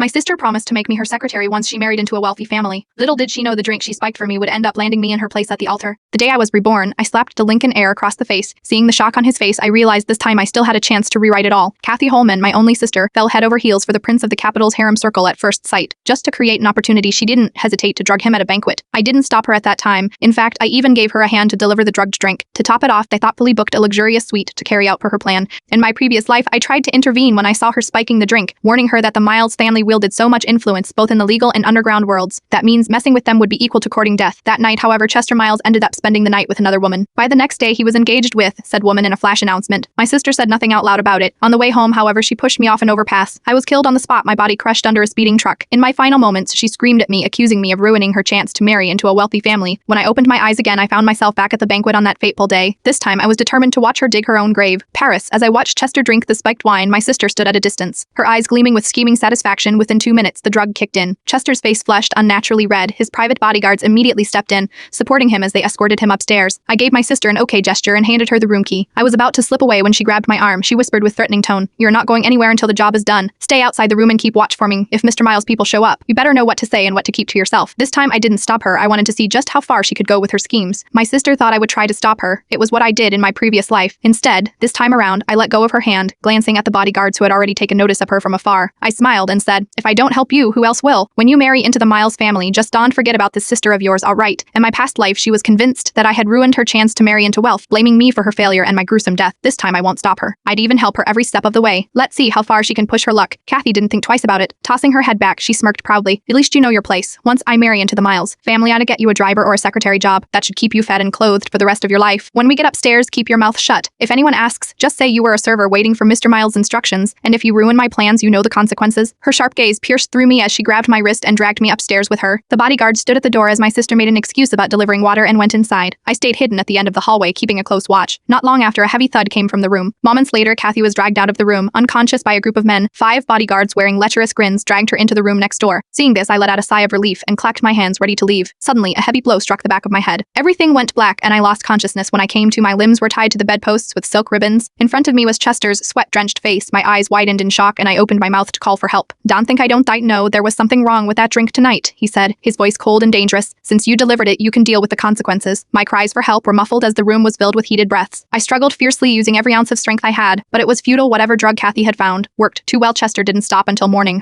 My sister promised to make me her secretary once she married into a wealthy family. Little did she know the drink she spiked for me would end up landing me in her place at the altar. The day I was reborn, I slapped the Lincoln heir across the face. Seeing the shock on his face, I realized this time I still had a chance to rewrite it all. Kathy Holman, my only sister, fell head over heels for the prince of the capital's harem circle at first sight. Just to create an opportunity, she didn't hesitate to drug him at a banquet. I didn't stop her at that time. In fact, I even gave her a hand to deliver the drugged drink. To top it off, I thoughtfully booked a luxurious suite to carry out per her plan. In my previous life, I tried to intervene when I saw her spiking the drink, warning her that the Miles family wielded so much influence both in the legal and underground worlds. That means messing with them would be equal to courting death. That night, however, Chester Miles ended up spending the night with another woman. By the next day, he was engaged with said woman in a flash announcement. My sister said nothing out loud about it. On the way home, however, she pushed me off an overpass. I was killed on the spot, my body crushed under a speeding truck. In my final moments, she screamed at me, accusing me of ruining her chance to marry into a wealthy family. When I opened my eyes again, I found myself back at the banquet on that fateful day. This time, I was determined to watch her dig her own grave. Paris, as I watched Chester drink the spiked wine, my sister stood at a distance, her eyes gleaming with scheming satisfaction. Within 2 minutes, the drug kicked in. Chester's face flushed unnaturally red. His private bodyguards immediately stepped in, supporting him as they escorted him upstairs. I gave my sister an okay gesture and handed her the room key. I was about to slip away when she grabbed my arm. She whispered with threatening tone, "You're not going anywhere until the job is done. Stay outside the room and keep watch for me. If Mr. Miles' people show up, you better know what to say and what to keep to yourself." This time I didn't stop her. I wanted to see just how far she could go with her schemes. My sister thought I would try to stop her. It was what I did in my previous life. Instead, this time around, I let go of her hand, glancing at the bodyguards who had already taken notice of her from afar. I smiled and said, "If I don't help you, who else will? When you marry into the Miles family, just don't forget about this sister of yours, all right?" In my past life, she was convinced that I had ruined her chance to marry into wealth, blaming me for her failure and my gruesome death. This time I won't stop her. I'd even help her every step of the way. Let's see how far she can push her luck. Kathy didn't think twice about it. Tossing her head back, she smirked proudly. "At least you know your place. Once I marry into the Miles family, I ought to get you a driver or a secretary job. That should keep you fed and clothed for the rest of your life. When we get upstairs, keep your mouth shut. If anyone asks, just say you were a server waiting for Mr. Miles' instructions, and if you ruin my plans, you know the consequences." Her sharp gaze pierced through me as she grabbed my wrist and dragged me upstairs with her. The bodyguard stood at the door as my sister made an excuse about delivering water and went inside. I stayed hidden at the end of the hallway, keeping a close watch. Not long after, a heavy thud came from the room. Moments later, Kathy was dragged out of the room, unconscious by a group of men. 5 bodyguards wearing lecherous grins dragged her into the room next door. Seeing this, I let out a sigh of relief and clapped my hands, ready to leave. Suddenly, a heavy blow struck the back of my head. Everything went black and I lost consciousness. When I came to, my limbs were tied to the bedposts with silk ribbons. In front of me was Chester's sweat-drenched face. My eyes widened in shock and I opened my mouth to call for help. "Don't think I don't know there was something wrong with that drink tonight," he said, his voice cold and dangerous. "Since you delivered it, you can deal with the consequences." My cries for help were muffled as the room was filled with heated breaths. I struggled fiercely, using every ounce of strength I had, but it was futile. Whatever drug Kathy had found worked too well. Chester didn't stop until morning.